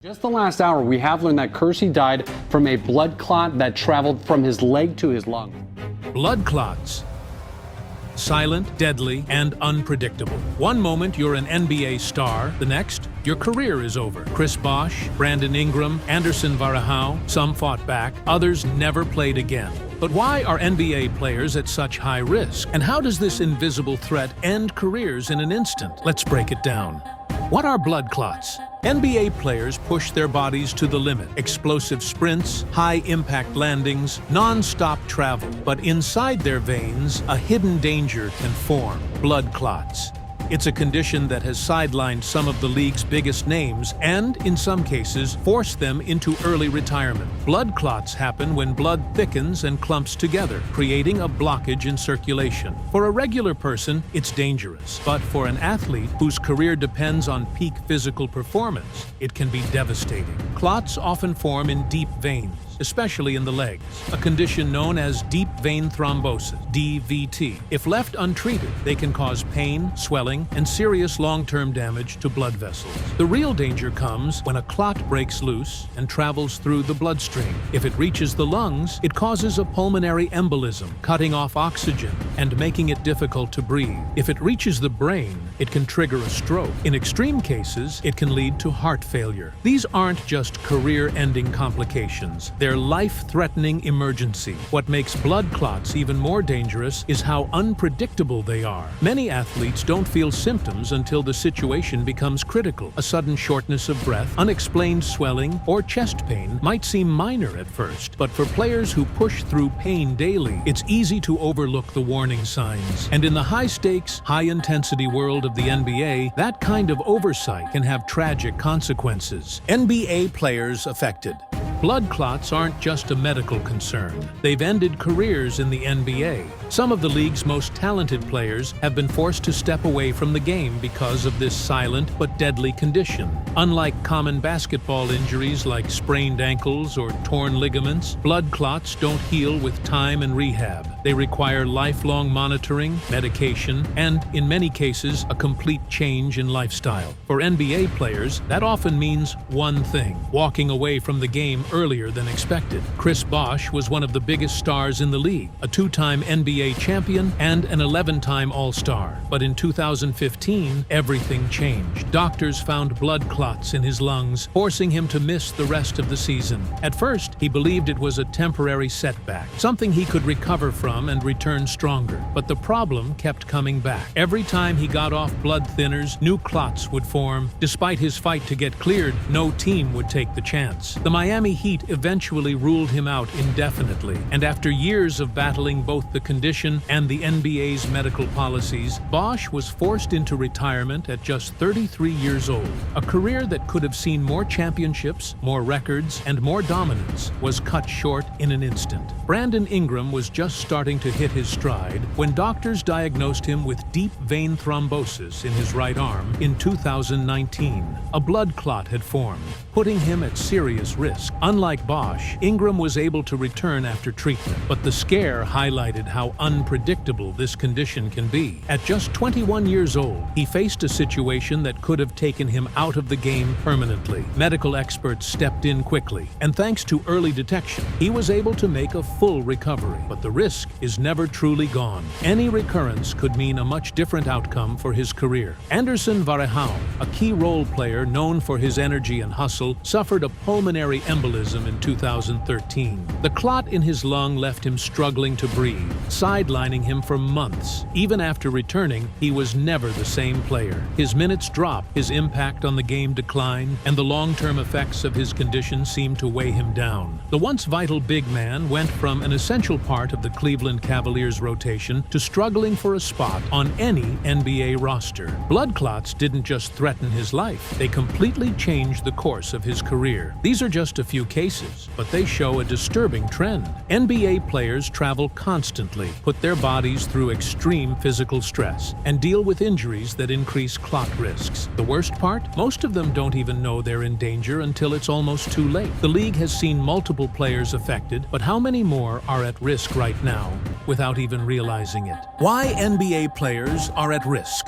Just the last hour, we have learned that Kersey died from a blood clot that traveled from his leg to his lung. Blood clots. Silent, deadly, and unpredictable. One moment you're an NBA star, the next, your career is over. Chris Bosh, Brandon Ingram, Anderson Varejao, some fought back, others never played again. But why are NBA players at such high risk? And how does this invisible threat end careers in an instant? Let's break it down. What are blood clots? NBA players push their bodies to the limit. Explosive sprints, high-impact landings, non-stop travel. But inside their veins, a hidden danger can form: blood clots. It's a condition that has sidelined some of the league's biggest names and, in some cases, forced them into early retirement. Blood clots happen when blood thickens and clumps together, creating a blockage in circulation. For a regular person, it's dangerous, but for an athlete whose career depends on peak physical performance, it can be devastating. Clots often form in deep veins, especially in the legs, a condition known as deep vein thrombosis, DVT. If left untreated, they can cause pain, swelling, and serious long-term damage to blood vessels. The real danger comes when a clot breaks loose and travels through the bloodstream. If it reaches the lungs, it causes a pulmonary embolism, cutting off oxygen and making it difficult to breathe. If it reaches the brain, it can trigger a stroke. In extreme cases, it can lead to heart failure. These aren't just career-ending complications. They're life-threatening emergency. What makes blood clots even more dangerous is how unpredictable they are. Many athletes don't feel symptoms until the situation becomes critical. A sudden shortness of breath, unexplained swelling, or chest pain might seem minor at first, but for players who push through pain daily, it's easy to overlook the warning signs. And in the high-stakes, high-intensity world of the NBA, that kind of oversight can have tragic consequences. NBA players affected. Blood clots aren't just a medical concern. They've ended careers in the NBA. Some of the league's most talented players have been forced to step away from the game because of this silent but deadly condition. Unlike common basketball injuries like sprained ankles or torn ligaments, blood clots don't heal with time and rehab. They require lifelong monitoring, medication, and, in many cases, a complete change in lifestyle. For NBA players, that often means one thing: walking away from the game earlier than expected. Chris Bosh was one of the biggest stars in the league, a two-time NBA champion and an 11-time All-Star. But in 2015, everything changed. Doctors found blood clots in his lungs, forcing him to miss the rest of the season. At first, he believed it was a temporary setback, something he could recover from and return stronger. But the problem kept coming back. Every time he got off blood thinners, new clots would form. Despite his fight to get cleared, no team would take the chance. The Miami Heat eventually ruled him out indefinitely, and after years of battling both the condition and the NBA's medical policies, Bosh was forced into retirement at just 33 years old. A career that could have seen more championships, more records, and more dominance was cut short in an instant. Brandon Ingram was just starting to hit his stride when doctors diagnosed him with deep vein thrombosis in his right arm in 2019. A blood clot had formed, putting him at serious risk. Unlike Bosh, Ingram was able to return after treatment, but the scare highlighted how unpredictable this condition can be. At just 21 years old, he faced a situation that could have taken him out of the game permanently. Medical experts stepped in quickly, and thanks to early detection, he was able to make a full recovery. But the risk is never truly gone. Any recurrence could mean a much different outcome for his career. Anderson Varejao, a key role player known for his energy and hustle, suffered a pulmonary embolism in 2013. The clot in his lung left him struggling to breathe, sidelining him for months. Even after returning, he was never the same player. His minutes dropped, his impact on the game declined, and the long-term effects of his condition seemed to weigh him down. The once vital big man went from an essential part of the Cleveland Cavaliers rotation to struggling for a spot on any NBA roster. Blood clots didn't just threaten his life, they completely changed the course of his career. These are just a few cases, but they show a disturbing trend. NBA players travel constantly, put their bodies through extreme physical stress, and deal with injuries that increase clot risks. The worst part? Most of them don't even know they're in danger until it's almost too late. The league has seen multiple players affected, but how many more are at risk right now without even realizing it? Why NBA players are at risk?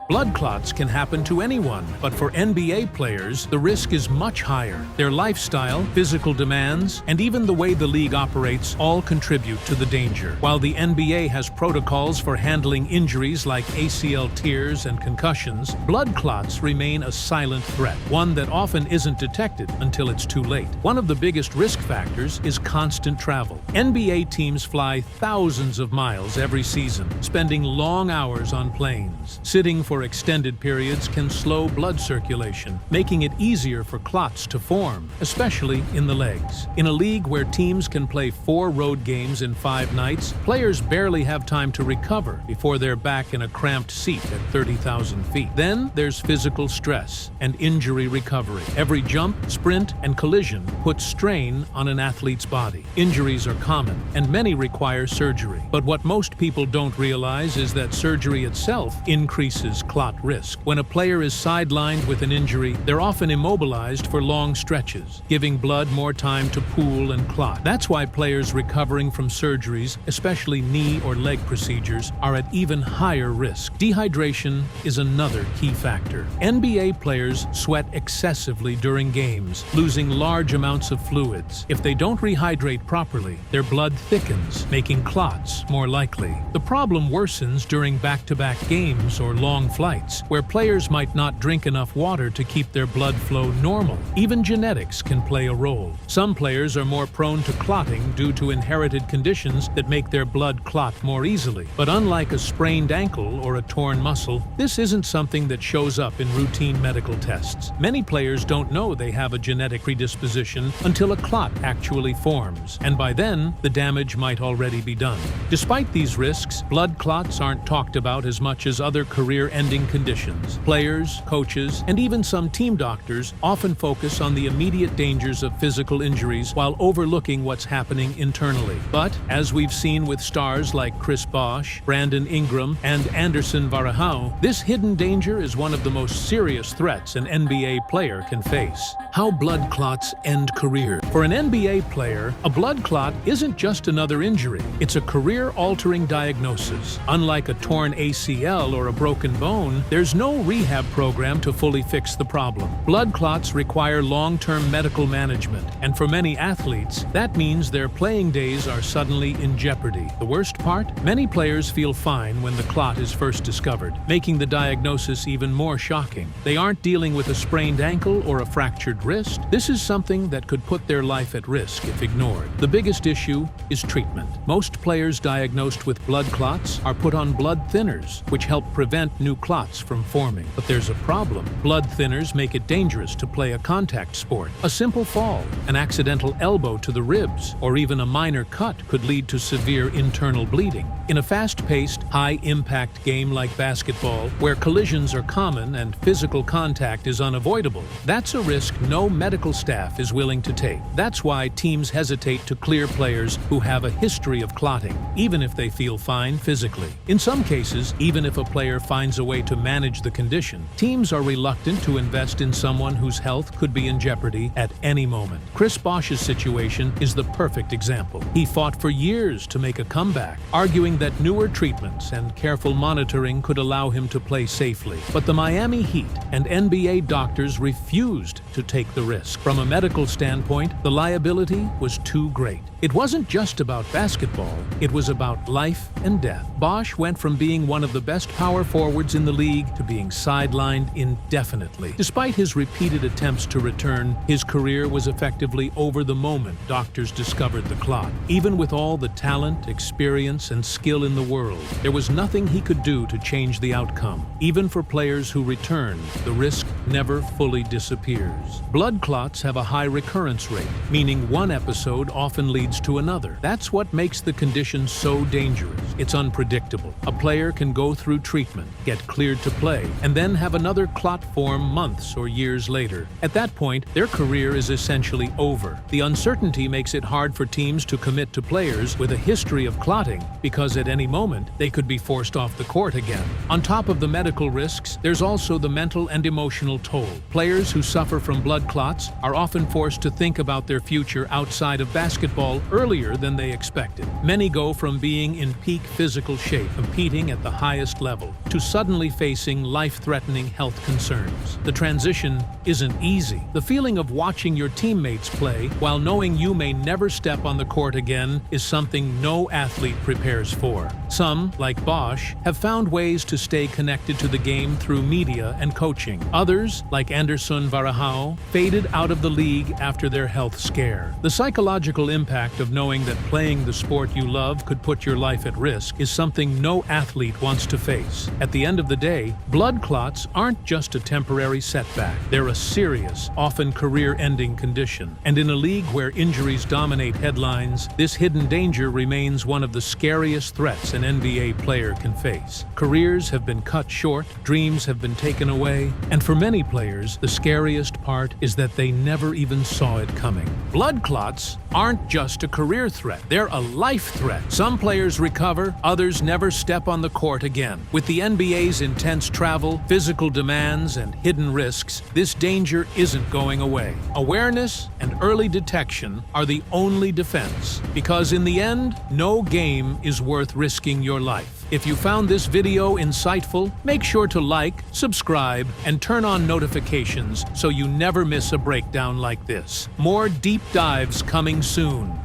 Blood clots can happen to anyone, but for NBA players, the risk is much higher. Their lifestyle, physical demands, and even the way the league operates all contribute to the danger. While the NBA has protocols for handling injuries like ACL tears and concussions, blood clots remain a silent threat, one that often isn't detected until it's too late. One of the biggest risk factors is constant travel. NBA teams fly thousands of miles every season, spending long hours on planes. Sitting for extended periods can slow blood circulation, making it easier for clots to form, especially in the legs. In a league where teams can play 4 road games in 5 nights, players barely have time to recover before they're back in a cramped seat at 30,000 feet. Then there's physical stress and injury recovery. Every jump, sprint, and collision puts strain on an athlete's body. Injuries are common, and many require surgery. But what most people don't realize is that surgery itself increases clot risk. When a player is sidelined with an injury, they're often immobilized for long stretches, giving blood more time to pool and clot. That's why players recovering from surgeries, especially knee or leg procedures, are at even higher risk. Dehydration is another key factor. NBA players sweat excessively during games, losing large amounts of fluids. If they don't rehydrate properly, their blood thickens, making clots more likely. The problem worsens during back-to-back games or long flights, where players might not drink enough water to keep their blood flow normal. Even genetics can play a role. Some players are more prone to clotting due to inherited conditions that make their blood clot more easily. But unlike a sprained ankle or a torn muscle, this isn't something that shows up in routine medical tests. Many players don't know they have a genetic predisposition until a clot actually forms, and by then, the damage might already be done. Despite these risks, blood clots aren't talked about as much as other career-ending conditions. Players, coaches, and even some team doctors often focus on the immediate dangers of physical injuries while overlooking what's happening internally. But, as we've seen with stars like Chris Bosh, Brandon Ingram, and Anderson Varejão, this hidden danger is one of the most serious threats an NBA player can face. How blood clots end careers. For an NBA player, a blood clot isn't just another injury. It's a career-altering diagnosis. Unlike a torn ACL or a broken bone, there's no rehab program to fully fix the problem. Blood clots require long-term medical management, and for many athletes, that means their playing days are suddenly in jeopardy. The worst part? Many players feel fine when the clot is first discovered, making the diagnosis even more shocking. They aren't dealing with a sprained ankle or a fractured wrist. This is something that could put their life at risk if ignored. The biggest issue is treatment. Most players diagnosed with blood clots are put on blood thinners, which help prevent new clots from forming. But there's a problem. Blood thinners make it dangerous to play a contact sport. A simple fall, an accidental elbow to the ribs, or even a minor cut could lead to severe internal bleeding. In a fast-paced, high-impact game like basketball, where collisions are common and physical contact is unavoidable, that's a risk no medical staff is willing to take. That's why teams hesitate to clear players who have a history of clotting, even if they feel fine physically. In some cases, even if a player finds a way to manage the condition, teams are reluctant to invest in someone whose health could be in jeopardy at any moment. Chris Bosh's situation is the perfect example. He fought for years to make a comeback, arguing that newer treatments and careful monitoring could allow him to play safely. But the Miami Heat and NBA doctors refused to take the risk. From a medical standpoint, the liability was too great. It wasn't just about basketball, it was about life and death. Bosh went from being one of the best power forwards in the league to being sidelined indefinitely. Despite his repeated attempts to return, his career was effectively over the moment doctors discovered the clot. Even with all the talent, experience, and skill in the world, there was nothing he could do to change the outcome. Even for players who return, the risk never fully disappears. Blood clots have a high recurrence rate, meaning one episode often leads to another. That's what makes the condition so dangerous. It's unpredictable. A player can go through treatment, get cleared to play, and then have another clot form months or years later. At that point, their career is essentially over. The uncertainty makes it hard for teams to commit to players with a history of clotting, because at any moment, they could be forced off the court again. On top of the medical risks, there's also the mental and emotional toll. Players who suffer from blood clots are often forced to think about their future outside of basketball earlier than they expected. Many go from being in peak physical shape, competing at the highest level, to suddenly suddenly facing life-threatening health concerns. The transition isn't easy. The feeling of watching your teammates play while knowing you may never step on the court again is something no athlete prepares for. Some, like Bosch, have found ways to stay connected to the game through media and coaching. Others, like Anderson Varejão, faded out of the league after their health scare. The psychological impact of knowing that playing the sport you love could put your life at risk is something no athlete wants to face. At the end of the day, blood clots aren't just a temporary setback. They're a serious, often career-ending condition. And in a league where injuries dominate headlines, this hidden danger remains one of the scariest threats an NBA player can face. Careers have been cut short, dreams have been taken away, and for many players, the scariest part is that they never even saw it coming. Blood clots aren't just a career threat, they're a life threat. Some players recover, others never step on the court again. With the NBA's intense travel, physical demands, and hidden risks, this danger isn't going away. Awareness and early detection are the only defense, because in the end, no game is worth risking your life. If you found this video insightful, make sure to like, subscribe, and turn on notifications so you never miss a breakdown like this. More deep dives coming soon.